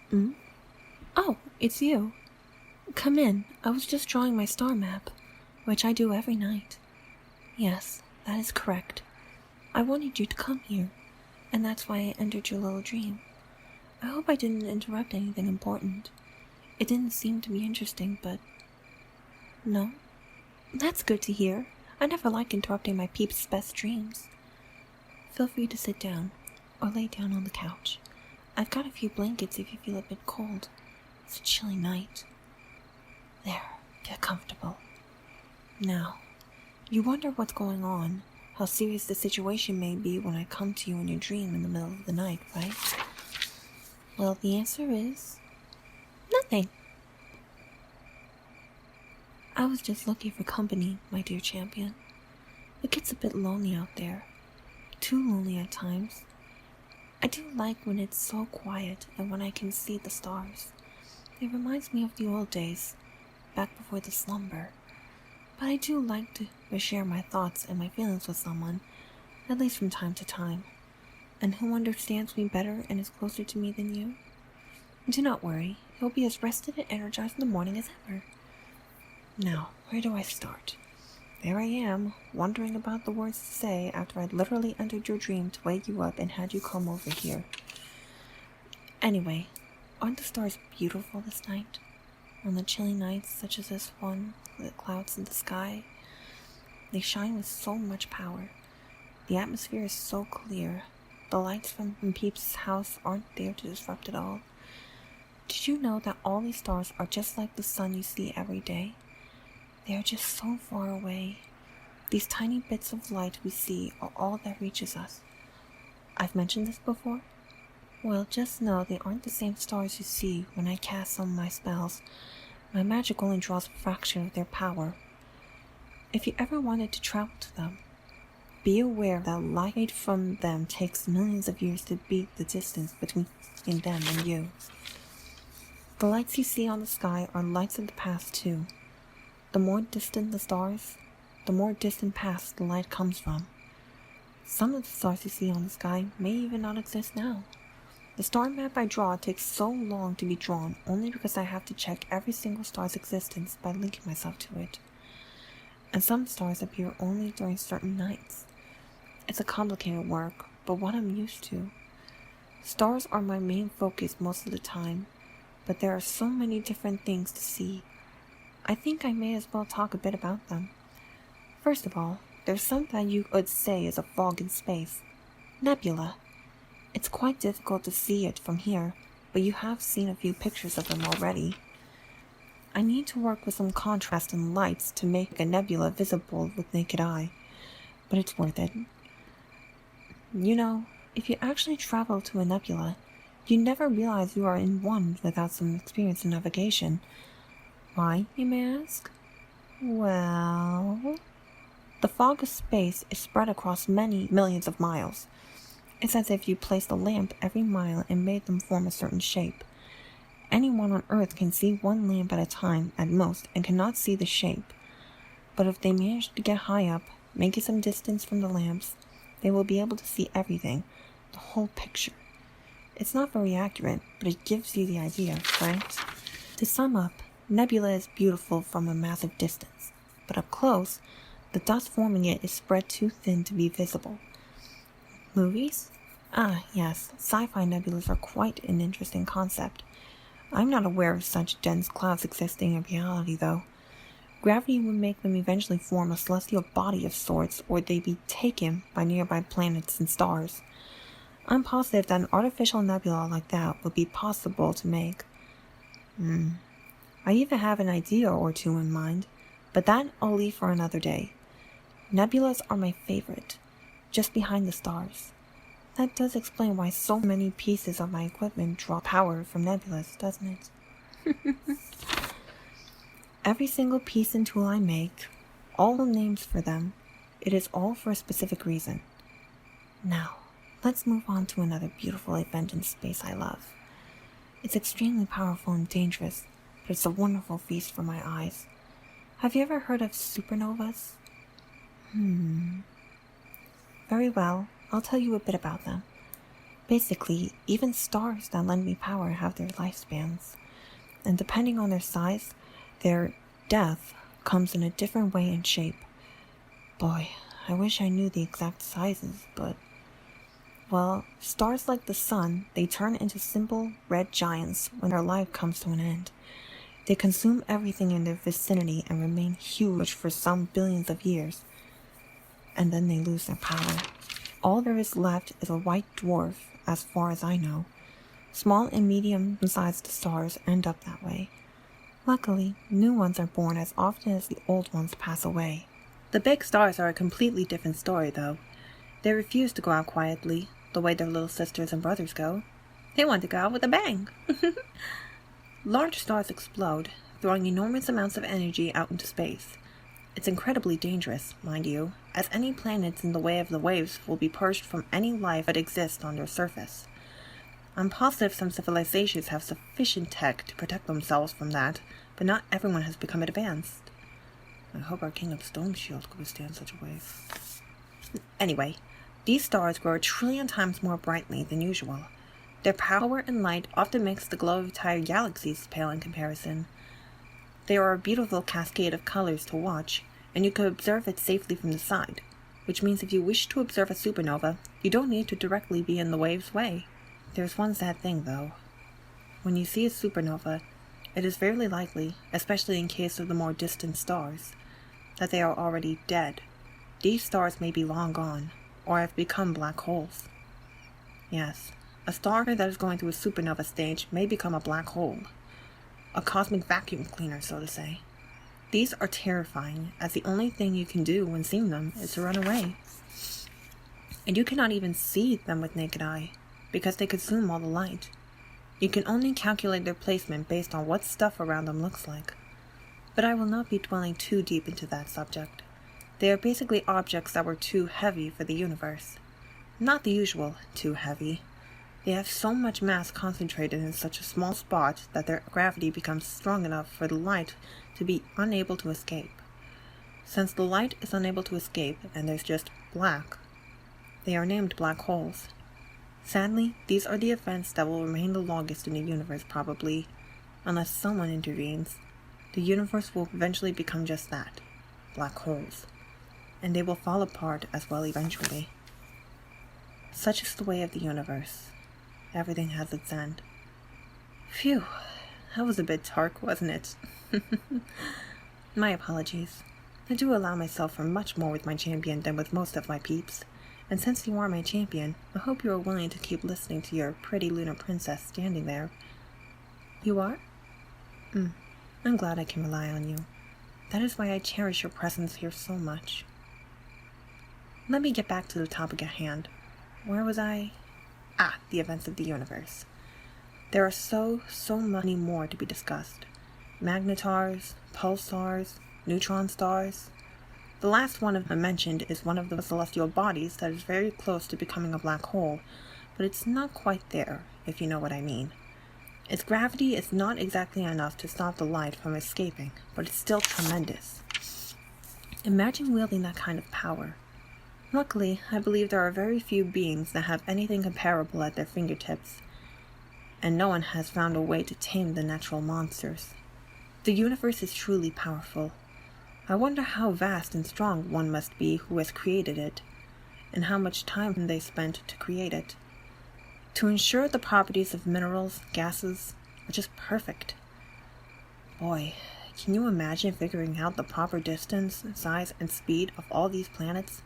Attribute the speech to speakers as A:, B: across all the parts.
A: Hmm? Oh, it's you. Come in. I was just drawing my star map, which I do every night. Yes, that is correct. I wanted you to come here, and that's why I entered your little dream. I hope I didn't interrupt anything important. It didn't seem to be interesting, but... No? That's good to hear. I never like interrupting my peeps' best dreams. Feel free to sit down, or lay down on the couch. I've got a few blankets if you feel a bit cold. It's a chilly night. There, get comfortable. Now, you wonder what's going on, how serious the situation may be when I come to you in your dream in the middle of the night, right? Well, the answer is... nothing. I was just looking for company, my dear champion. It gets a bit lonely out there. Too lonely at times. I do like when it's so quiet and when I can see the stars. It reminds me of the old days, back before the slumber. But I do like to share my thoughts and my feelings with someone, at least from time to time. And who understands me better and is closer to me than you? Do not worry, you'll be as rested and energized in the morning as ever. Now, where do I start? There I am, wondering about the words to say after I'd literally entered your dream to wake you up and had you come over here. Anyway, aren't the stars beautiful this night? On the chilly nights such as this one, with the clouds in the sky, they shine with so much power. The atmosphere is so clear. The lights from Peep's house aren't there to disrupt it all. Did you know that all these stars are just like the sun you see every day? They are just so far away. These tiny bits of light we see are all that reaches us. I've mentioned this before? Well, just know they aren't the same stars you see when I cast some of my spells. My magic only draws a fraction of their power. If you ever wanted to travel to them, be aware that light from them takes millions of years to beat the distance between them and you. The lights you see on the sky are lights of the past too. The more distant the stars, the more distant past the light comes from. Some of the stars you see on the sky may even not exist now. The star map I draw takes so long to be drawn only because I have to check every single star's existence by linking myself to it. And some stars appear only during certain nights. It's a complicated work, but what I'm used to. Stars are my main focus most of the time, but there are so many different things to see. I think I may as well talk a bit about them. First of all, there's something that you could say is a fog in space. Nebula. It's quite difficult to see it from here, but you have seen a few pictures of them already. I need to work with some contrast and lights to make a nebula visible with naked eye, but it's worth it. You know, if you actually travel to a nebula, you never realize you are in one without some experience in navigation. Why, you may ask? Well, the fog of space is spread across many millions of miles. It's as if you placed a lamp every mile and made them form a certain shape. Anyone on Earth can see one lamp at a time at most and cannot see the shape. But if they manage to get high up, making some distance from the lamps, they will be able to see everything, the whole picture. It's not very accurate, but it gives you the idea, right? To sum up, nebula is beautiful from a massive distance, but up close, the dust forming it is spread too thin to be visible. Movies? Ah, yes, sci-fi nebulas are quite an interesting concept. I'm not aware of such dense clouds existing in reality, though. Gravity would make them eventually form a celestial body of sorts, or they'd be taken by nearby planets and stars. I'm positive that an artificial nebula like that would be possible to make. I even have an idea or two in mind, but that I'll leave for another day. Nebulas are my favorite, just behind the stars. That does explain why so many pieces of my equipment draw power from nebulas, doesn't it? Every single piece and tool I make, all the names for them, it is all for a specific reason. Now, let's move on to another beautiful event in space I love. It's extremely powerful and dangerous, but it's a wonderful feast for my eyes. Have you ever heard of supernovas? Very well, I'll tell you a bit about them. Basically, even stars that lend me power have their lifespans, and depending on their size, their death comes in a different way and shape. Boy, I wish I knew the exact sizes, but... Well, stars like the sun, they turn into simple red giants when their life comes to an end. They consume everything in their vicinity and remain huge for some billions of years. And then they lose their power. All there is left is a white dwarf, as far as I know. Small and medium-sized stars end up that way. Luckily, new ones are born as often as the old ones pass away. The big stars are a completely different story, though. They refuse to go out quietly, the way their little sisters and brothers go. They want to go out with a bang. Large stars explode, throwing enormous amounts of energy out into space. It's incredibly dangerous, mind you, as any planets in the way of the waves will be purged from any life that exists on their surface. I'm positive some civilizations have sufficient tech to protect themselves from that, but not everyone has become advanced. I hope our King of Storm Shield could withstand such a wave. Anyway, these stars grow 1 trillion times more brightly than usual. Their power and light often makes the glow of entire galaxies pale in comparison. They are a beautiful cascade of colors to watch, and you can observe it safely from the side, which means if you wish to observe a supernova, you don't need to directly be in the wave's way. There's one sad thing, though. When you see a supernova, it is fairly likely, especially in case of the more distant stars, that they are already dead. These stars may be long gone, or have become black holes. Yes, a star that is going through a supernova stage may become a black hole. A cosmic vacuum cleaner, so to say. These are terrifying, as the only thing you can do when seeing them is to run away. And you cannot even see them with naked eye, because they consume all the light. You can only calculate their placement based on what stuff around them looks like. But I will not be dwelling too deep into that subject. They are basically objects that were too heavy for the universe. Not the usual too heavy. They have so much mass concentrated in such a small spot that their gravity becomes strong enough for the light to be unable to escape. Since the light is unable to escape and there's just black, they are named black holes. Sadly, these are the events that will remain the longest in the universe probably, unless someone intervenes. The universe will eventually become just that, black holes, and they will fall apart as well eventually. Such is the way of the universe. Everything has its end. Phew, that was a bit dark, wasn't it? My apologies. I do allow myself for much more with my champion than with most of my peeps. And since you are my champion, I hope you are willing to keep listening to your pretty Lunar Princess standing there. You are? I'm glad I can rely on you. That is why I cherish your presence here so much. Let me get back to the topic at hand. Where was I? The events of the universe. There are so many more to be discussed. Magnetars, pulsars, neutron stars. The last one I mentioned is one of the celestial bodies that is very close to becoming a black hole, but it's not quite there, if you know what I mean. Its gravity is not exactly enough to stop the light from escaping, but it's still tremendous. Imagine wielding that kind of power. Luckily, I believe there are very few beings that have anything comparable at their fingertips, and no one has found a way to tame the natural monsters. The universe is truly powerful. I wonder how vast and strong one must be who has created it, and how much time they spent to create it. To ensure the properties of minerals, gases, are just perfect. Boy, can you imagine figuring out the proper distance, size, and speed of all these planets?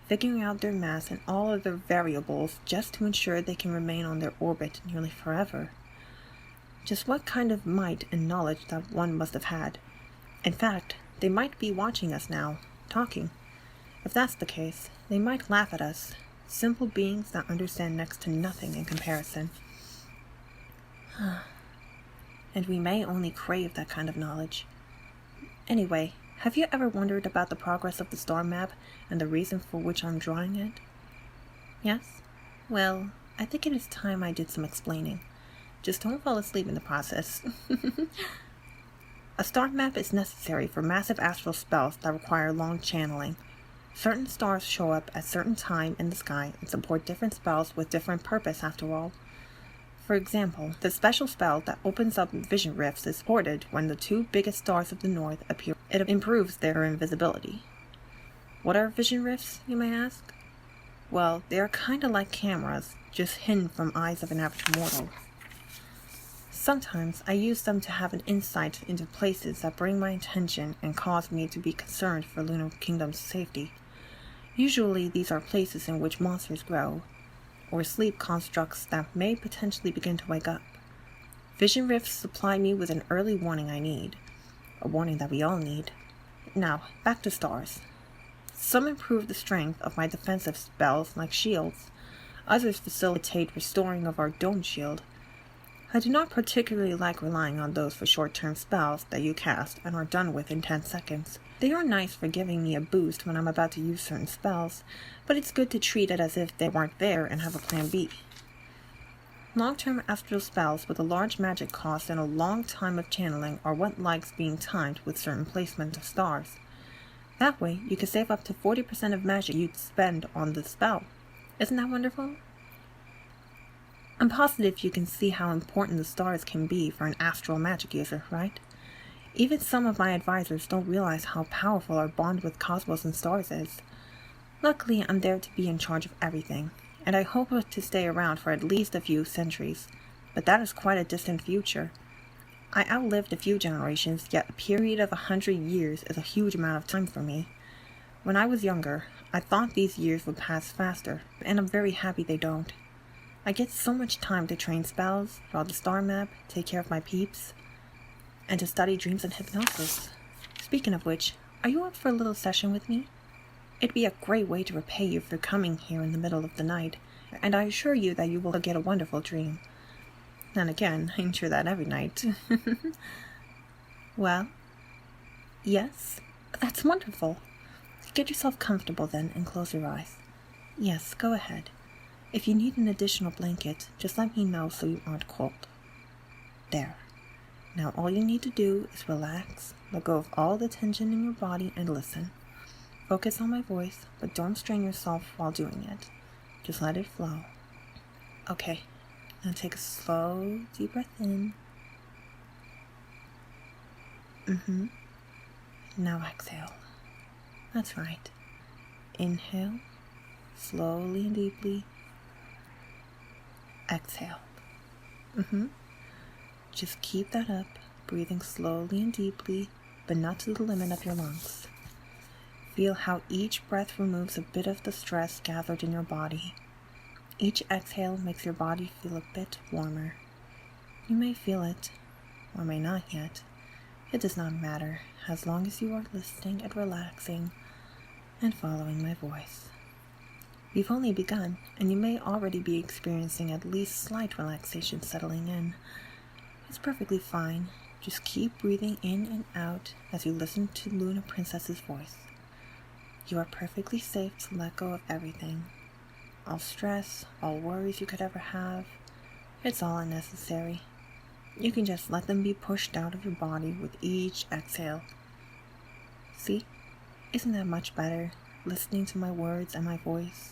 A: Figuring out their mass and all of their variables just to ensure they can remain on their orbit nearly forever. Just what kind of might and knowledge that one must have had. In fact, they might be watching us now, talking. If that's the case, they might laugh at us, simple beings that understand next to nothing in comparison. And we may only crave that kind of knowledge. Anyway, have you ever wondered about the progress of the star map and the reason for which I'm drawing it? Yes? Well, I think it is time I did some explaining. Just don't fall asleep in the process. A star map is necessary for massive astral spells that require long channeling. Certain stars show up at certain time in the sky and support different spells with different purpose after all. For example, the special spell that opens up vision rifts is supported when the two biggest stars of the north appear. It improves their invisibility. What are vision rifts, you may ask? Well, they are kinda like cameras, just hidden from eyes of an average mortal. Sometimes I use them to have an insight into places that bring my attention and cause me to be concerned for Lunar Kingdom's safety. Usually these are places in which monsters grow, or sleep constructs that may potentially begin to wake up. Vision rifts supply me with an early warning I need, a warning that we all need. Now, back to stars. Some improve the strength of my defensive spells like shields, others facilitate restoring of our dome shield. I do not particularly like relying on those for short-term spells that you cast and are done with in 10 seconds. They are nice for giving me a boost when I'm about to use certain spells, but it's good to treat it as if they weren't there and have a plan B. Long-term astral spells with a large magic cost and a long time of channeling are what likes being timed with certain placement of stars. That way, you can save up to 40% of magic you'd spend on the spell. Isn't that wonderful? I'm positive you can see how important the stars can be for an astral magic user, right? Even some of my advisors don't realize how powerful our bond with cosmos and stars is. Luckily, I'm there to be in charge of everything, and I hope to stay around for at least a few centuries, but that is quite a distant future. I outlived a few generations, yet a period of 100 years is a huge amount of time for me. When I was younger, I thought these years would pass faster, and I'm very happy they don't. I get so much time to train spells, draw the star map, take care of my peeps, and to study dreams and hypnosis. Speaking of which, are you up for a little session with me? It'd be a great way to repay you for coming here in the middle of the night, and I assure you that you will get a wonderful dream. And again, I ensure that every night. Well, yes, that's wonderful. Get yourself comfortable then and close your eyes. Yes, go ahead. If you need an additional blanket, just let me know so you aren't cold. There. Now all you need to do is relax, let go of all the tension in your body and listen. Focus on my voice, but don't strain yourself while doing it. Just let it flow. Okay. Now take a slow, deep breath in. Now exhale. That's right. Inhale, slowly and deeply. Exhale. Just keep that up, breathing slowly and deeply, but not to the limit of your lungs. Feel how each breath removes a bit of the stress gathered in your body. Each exhale makes your body feel a bit warmer. You may feel it, or may not yet. It does not matter, as long as you are listening and relaxing and following my voice. We've only begun, and you may already be experiencing at least slight relaxation settling in. It's perfectly fine. Just keep breathing in and out as you listen to Lunar Princess's voice. You are perfectly safe to let go of everything. All stress, all worries you could ever have, it's all unnecessary. You can just let them be pushed out of your body with each exhale. See? Isn't that much better, listening to my words and my voice,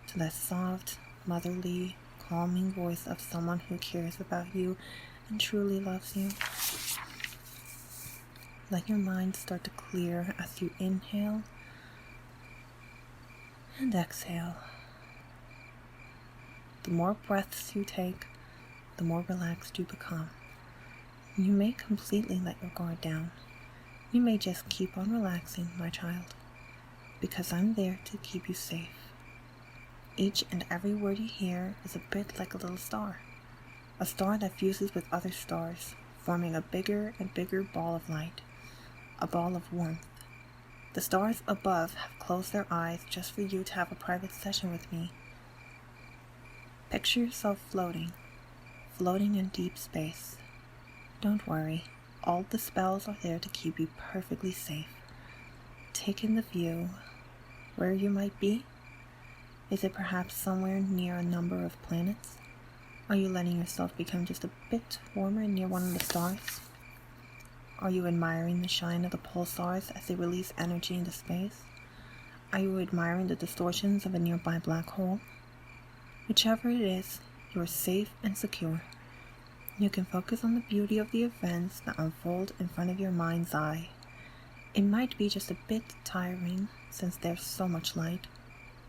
A: to that soft, motherly, calming voice of someone who cares about you and truly loves you? Let your mind start to clear as you inhale and exhale. The more breaths you take, the more relaxed you become. You may completely let your guard down. You may just keep on relaxing, my child, because I'm there to keep you safe. Each and every word you hear is a bit like a little star, a star that fuses with other stars, forming a bigger and bigger ball of light, a ball of warmth. The stars above have closed their eyes just for you to have a private session with me. Picture yourself floating in deep space. Don't worry, all the spells are there to keep you perfectly safe. Take in the view. Where you might be? Is it perhaps somewhere near a number of planets? Are you letting yourself become just a bit warmer near one of the stars? Are you admiring the shine of the pulsars as they release energy into space? Are you admiring the distortions of a nearby black hole? Whichever it is, you are safe and secure. You can focus on the beauty of the events that unfold in front of your mind's eye. It might be just a bit tiring since there's so much light,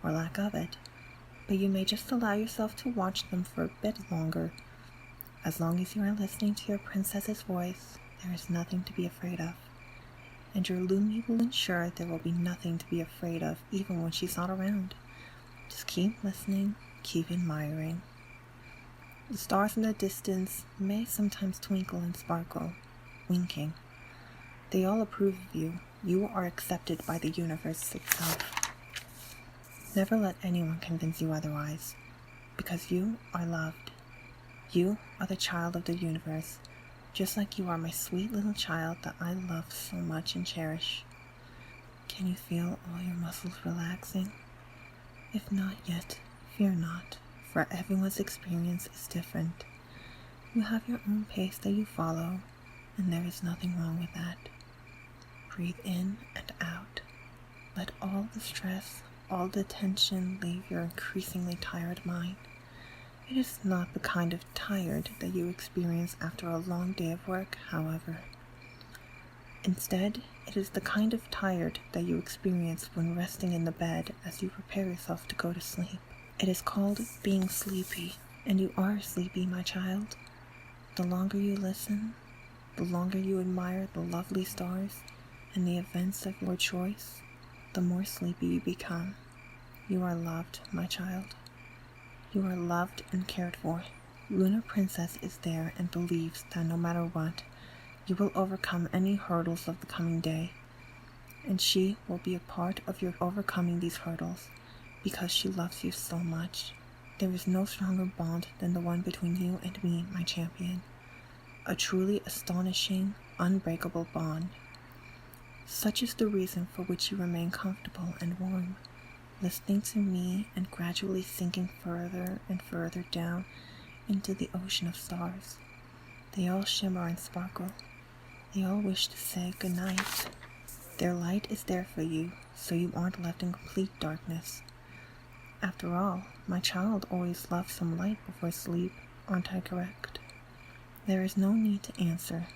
A: or lack of it, but you may just allow yourself to watch them for a bit longer. As long as you are listening to your princess's voice, there is nothing to be afraid of. And your Lumi will ensure there will be nothing to be afraid of even when she's not around. Just keep listening, keep admiring. The stars in the distance may sometimes twinkle and sparkle, winking. They all approve of you. You are accepted by the universe itself. Never let anyone convince you otherwise, because you are loved. You are the child of the universe, just like you are my sweet little child that I love so much and cherish. Can you feel all your muscles relaxing? If not yet, fear not, for everyone's experience is different. You have your own pace that you follow, and there is nothing wrong with that. Breathe in and out. Let all the stress, all the tension leave your increasingly tired mind. It is not the kind of tired that you experience after a long day of work, however. Instead, it is the kind of tired that you experience when resting in the bed as you prepare yourself to go to sleep. It is called being sleepy, and you are sleepy, my child. The longer you listen, the longer you admire the lovely stars and the events of your choice, the more sleepy you become. You are loved, my child. You are loved and cared for. Lunar Princess is there and believes that no matter what, you will overcome any hurdles of the coming day. And she will be a part of your overcoming these hurdles because she loves you so much. There is no stronger bond than the one between you and me, my champion. A truly astonishing, unbreakable bond. Such is the reason for which you remain comfortable and warm, listening to me and gradually sinking further and further down into the ocean of stars. They all shimmer and sparkle. They all wish to say good night. Their light is there for you, so you aren't left in complete darkness. After all, my child always loves some light before sleep, aren't I correct? There is no need to answer.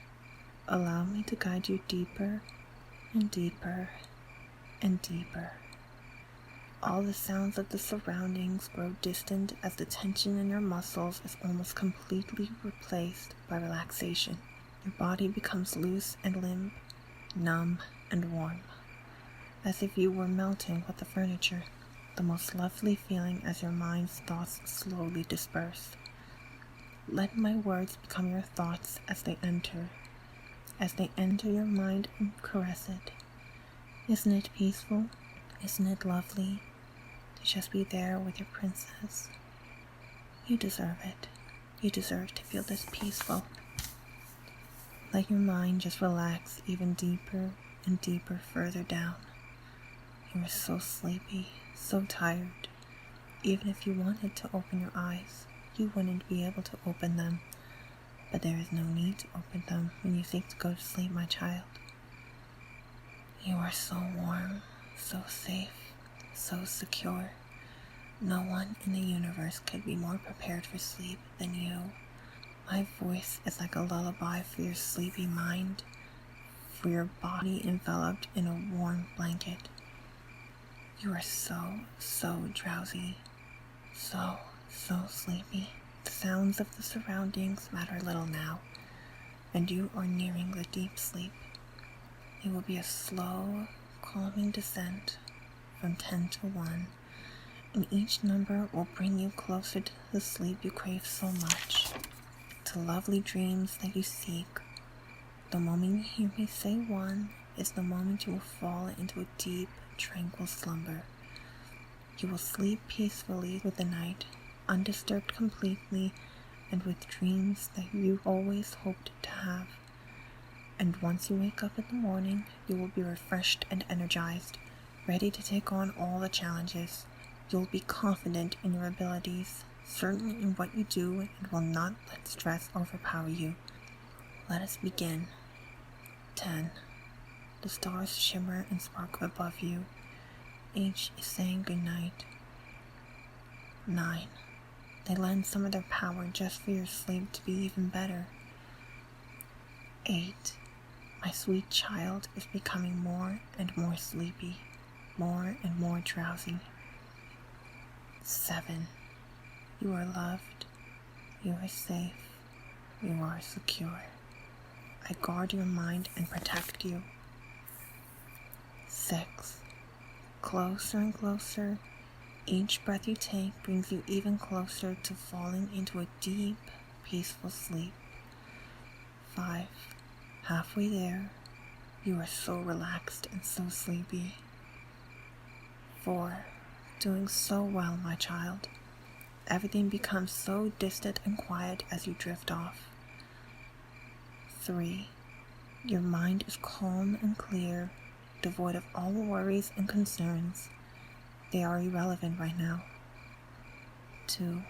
A: Allow me to guide you deeper and deeper and deeper. All the sounds of the surroundings grow distant as the tension in your muscles is almost completely replaced by relaxation. Your body becomes loose and limp, numb and warm, as if you were melting with the furniture. The most lovely feeling as your mind's thoughts slowly disperse. Let my words become your thoughts as they enter your mind and caress it. Isn't it peaceful? Isn't it lovely to just be there with your princess? You deserve it. You deserve to feel this peaceful. Let your mind just relax even deeper and deeper further down. You are so sleepy, so tired. Even if you wanted to open your eyes, you wouldn't be able to open them. But there is no need to open them when you seek to go to sleep, my child. You are so warm, so safe, so secure. No one in the universe could be more prepared for sleep than you. My voice is like a lullaby for your sleepy mind, for your body enveloped in a warm blanket. You are so drowsy, so sleepy. The sounds of the surroundings matter little now, and you are nearing the deep sleep. It will be a slow, calming descent from 10 to 1, and each number will bring you closer to the sleep you crave so much, to lovely dreams that you seek. The moment you hear me say 1 is the moment you will fall into a deep, tranquil slumber. You will sleep peacefully with the night, undisturbed completely, and with dreams that you always hoped to have. And once you wake up in the morning, you will be refreshed and energized, ready to take on all the challenges. You'll be confident in your abilities, certain in what you do, and will not let stress overpower you. Let us begin. 10. The stars shimmer and sparkle above you, each is saying goodnight. 9. They lend some of their power just for your sleep to be even better. 8. My sweet child is becoming more and more sleepy, more and more drowsy. 7. You are loved, you are safe, you are secure. I guard your mind and protect you. 6. Closer and closer, each breath you take brings you even closer to falling into a deep, peaceful sleep. 5. Halfway there, you are so relaxed and so sleepy. 4. Doing so well, my child. Everything becomes so distant and quiet as you drift off. 3. Your mind is calm and clear, devoid of all worries and concerns. They are irrelevant right now. 2.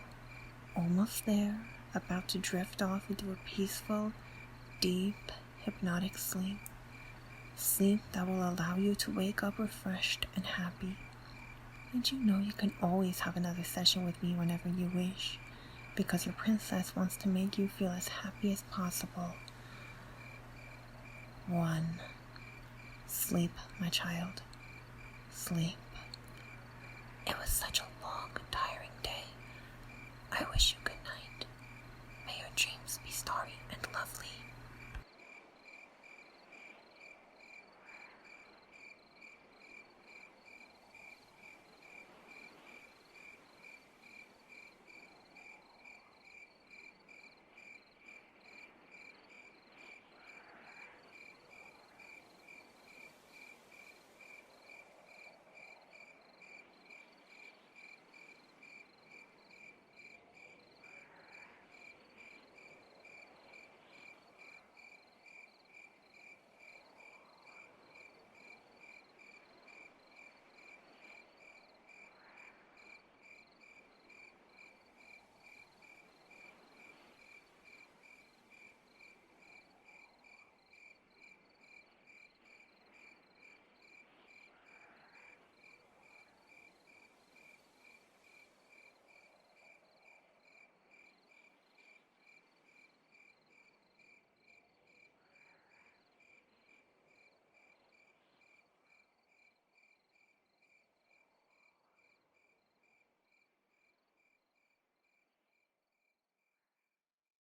A: Almost there, about to drift off into a peaceful, deep, hypnotic sleep. Sleep that will allow you to wake up refreshed and happy. And you know you can always have another session with me whenever you wish, because your princess wants to make you feel as happy as possible. 1. Sleep, my child. Sleep. It was such a